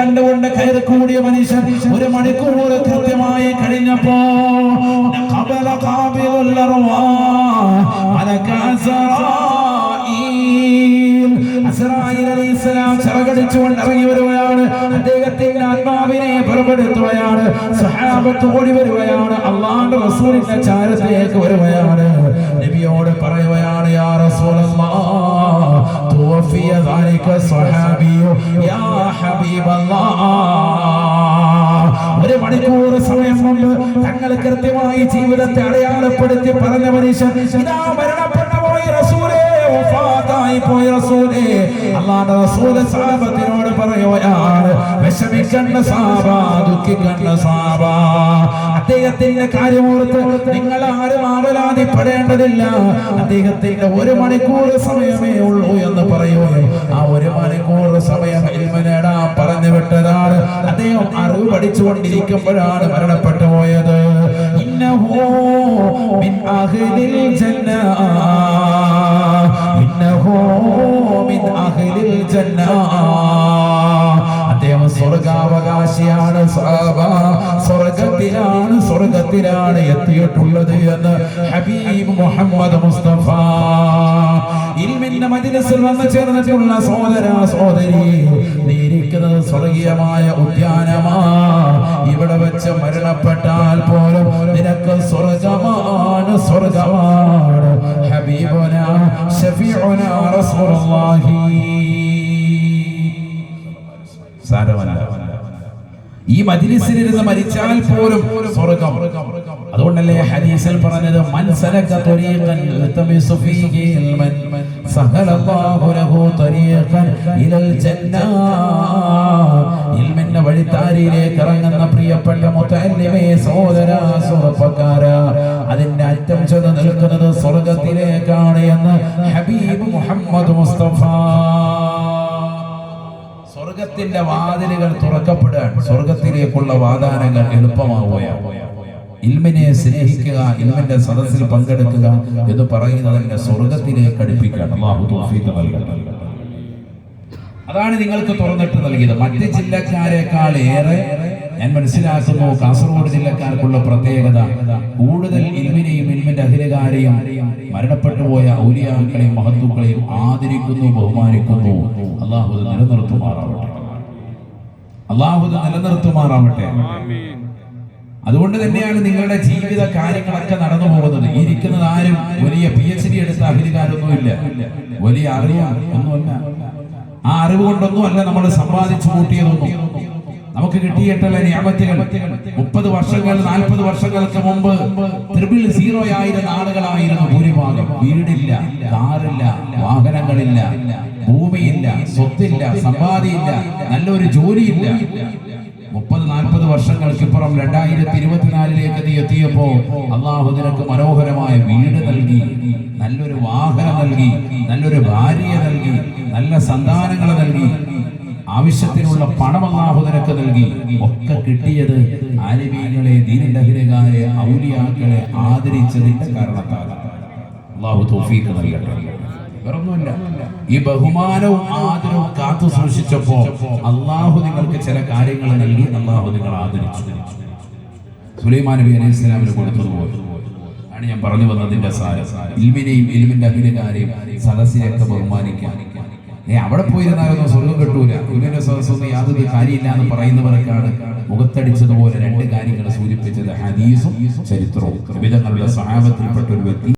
കണ്ടുകൊണ്ട് കയറി കൂടിയ മനുഷ്യൻ 1 മണിക്കൂർ കൃത്യമായി കഴിഞ്ഞപ്പോ ചിറകടിച്ചുകൊണ്ട് ഇറങ്ങി വരുകയാണ്. അദ്ദേഹത്തിന്റെ ആത്മാവിനെ പുറപ്പെടുത്തുകയാണ്. സഹാബത്ത് ഓടി വരുകയാണ്. അല്ലാഹുവിന്റെ റസൂലിന്റെ ചാരത്തിലേക്ക് വരുകയാണ്. നബിയോട് പറയുകയാണ്, യാ റസൂലല്ലാഹ് തുവഫിയ ദാലിക സ്വഹാബിയു യാ ഹബീബല്ലാഹ്. 1 മണിക്കൂർ സമയം കൊണ്ട് തങ്ങൾ കൃത്യമായി ജീവിതത്തെ അടയാളപ്പെടുത്തി പറഞ്ഞ മനുഷ്യൻ ഇതാ മരണപ്പെട്ടു പോയി റസൂലേ, വഫാത്തായി പോയി റസൂലേ. അല്ലാഹുവിന്റെ റസൂൽ സഹാബത്തിനോട് പറയുകയാണ്, വിഷമിക്കണ്ട സഹാബ, ദുഃഖിക്കണ്ട സഹാബ. അദ്ദേഹത്തിന്റെ കാര്യമോർത്ത് നിങ്ങൾ ആരും ആവലാതിപ്പെടേണ്ടതില്ല. അദ്ദേഹത്തിന്റെ 1 മണിക്കൂർ സമയമേ ഉള്ളൂ എന്ന് പറയുകയും ആ 1 മണിക്കൂർ സമയം ഇൽമു നേടാൻ പറഞ്ഞു വിട്ടതാണ്. അദ്ദേഹം അറിവ് പഠിച്ചുകൊണ്ടിരിക്കുമ്പോഴാണ് മരണപ്പെട്ടു പോയത്. ഇന്നഹു മിൻ അഹ്ലിൽ ജന്ന, ഇന്നഹു മിൻ അഹ്ലിൽ ജന്ന. അദ്ദേഹം സ്വർഗാവകാശിയാണ്. സ്വർഗത്തിലാണ് എത്തിയിട്ടുള്ളത് എന്ന് ഹബീബ് മുഹമ്മദ് മുസ്തഫ. ഇൽമിന്റെ മജ്ലിസിൽ വന്നു ചേർന്നിട്ടുള്ള സഹോദര സഹോദരി, നീ ഇരിക്കുന്നത് സ്വർഗീയമായ ഉദ്യാനമാ. ഇവിടെ വെച്ച് മരണപ്പെട്ടാൽ പോലും നിനക്ക് സ്വർഗമാണ്, സ്വർഗമാണ്. ഹബീബുനാ ശഫീഉനാ റസൂലുള്ളാഹി. ഈ മജ്ലിസിലിരുന്ന് മരിച്ചാൽ പോലും സ്വർഗ്ഗം. അതുകൊണ്ടല്ലേ ഹദീസിൽ പറഞ്ഞത്, മൻ സലക ത്വരീഖൻ യൽതമിസു ഫീഹി ഇൽമൻ സഹലല്ലാഹു ലഹു ത്വരീഖൻ ഇലൽ ജന്ന. ഇൽമിന്റെ വഴിത്താരിയിലേക്ക് ഇറങ്ങുന്ന പ്രിയപ്പെട്ട മുതഅല്ലിമേ, സഹോദര സുഹൃത്തുക്കാരാ, അതിന്റെ അറ്റം ചെന്ന് നിൽക്കുന്നത് സ്വർഗ്ഗത്തിലേക്കാണ് എന്ന് ഹബീബ് മുഹമ്മദ് മുസ്തഫ. സ്വർഗത്തിന്റെ വാതിലുകൾ തുറക്കപ്പെടുകയാണ്. സ്വർഗത്തിലേക്കുള്ള വാതാനങ്ങൾ എളുപ്പമാവുകയാണ്. ഇൽമിനെ സ്നേഹിക്കുക, ഇൽമിന്റെ സദസ്സിൽ പങ്കെടുക്കുക എന്ന് പറയുന്നതിനെ സ്വർഗത്തിലേക്ക് അടുപ്പിക്കുകയാണ്. അല്ലാഹു തൗഫീഖ് നൽകട്ടെ. അതാണ് നിങ്ങൾക്ക് തുറന്നിട്ട് നൽകിയത്. മറ്റ് ജില്ലക്കാരെക്കാൾ ഏറെ ഞാൻ മനസ്സിലാക്കുന്നു കാസർഗോഡ് ജില്ലക്കാർക്കുള്ള പ്രത്യേകത, കൂടുതൽ ഇൽമിനെയും ഇൽമിന്റെ അഹിലുകാരെയും മരണപ്പെട്ടുപോയ ഔലിയാക്കളെയും മഹത്തുക്കളെയും ആദരിക്കുന്നു, ബഹുമാനിക്കുന്നു. അല്ലാഹു നിലനിർത്തുമാറാവട്ടെ, അല്ലാഹു നിലനിർത്തുമാറാവട്ടെ. അതുകൊണ്ട് തന്നെയാണ് നിങ്ങളുടെ ജീവിത കാര്യങ്ങളൊക്കെ നടന്നു പോകുന്നത്. ഇരിക്കുന്നത് ആരും വലിയ PhD എടുത്ത അഹിലുകാരൊന്നുമില്ല, വലിയ അറിവ് ഒന്നുമല്ല. ആ അറിവ് കൊണ്ടൊന്നും അല്ല നമ്മൾ സമ്പാദിച്ചു കൂട്ടിയതൊന്നും. നമുക്ക് കിട്ടിയിട്ടുള്ള നിഅമത്തുകൾ 30 വർഷങ്ങൾ 40 വർഷങ്ങൾക്ക് മുമ്പ് 000 ആയിരുന്ന ആളുകളായിരുന്നു ഭൂരിഭാഗം. വീടില്ല, കാറില്ല, വാഹനങ്ങളില്ല, ഭൂമിയില്ല, സ്വത്തില്ല, സമ്പാദ്യമില്ല, നല്ലൊരു ജോലിയില്ല. 30-40 വർഷങ്ങൾക്കിപ്പുറം 2024 നീ എത്തിയപ്പോ അല്ലാഹു നിനക്ക് മനോഹരമായ വീട് നൽകി, നല്ലൊരു വാഹനം നൽകി, നല്ലൊരു ഭാര്യയെ നൽകി, നല്ല സന്താനങ്ങളെ നൽകി, ആവശ്യത്തിനുള്ള പണം അല്ലാഹു നിനക്ക് നൽകി. ഒക്കെ കിട്ടിയത് ആലിമീങ്ങളെ, ദീനിന്റെ അഹിലുകാരെ, ഔലിയാക്കളെ ആദരിച്ചതിന്റെ കാരണത്താൽ. അല്ലാഹു തൗഫീഖ് നൽകട്ടെ. വേറൊന്നുമില്ല. ഈ ബഹുമാനവും ആദരവും കാത്തു സൂക്ഷിച്ചപ്പോ അല്ലാഹു നിങ്ങൾക്ക് ചില കാര്യങ്ങൾ നൽകി, അല്ലാഹു നിങ്ങൾ ആദരിച്ചു. സുലൈമാൻ നബി അലൈഹി സ്വലാമിന് കൊടുത്തതുപോലെ ആണ് ഞാൻ പറഞ്ഞു വന്നതിന്റെ സാരം. ഇൽമിനെയും ഇൽമിന്റെ അഹിലുകാരെയും സദസ്സിനെയൊക്കെ ബഹുമാനിക്കാൻ. അവിടെ പോയിരുന്നാലൊന്നും സ്വർഗം കിട്ടൂല, ഇവന്റെ സദസ്സൊന്നും യാതൊരു കാര്യമില്ല എന്ന് പറയുന്നവർക്കാണ് മുഖത്തടിച്ചതുപോലെ 2 കാര്യങ്ങൾ സൂചിപ്പിച്ചത്, ഹദീസും ചരിത്രവും. വിധങ്ങളുടെ സഹാബത്തിൽപ്പെട്ട ഒരു വ്യക്തി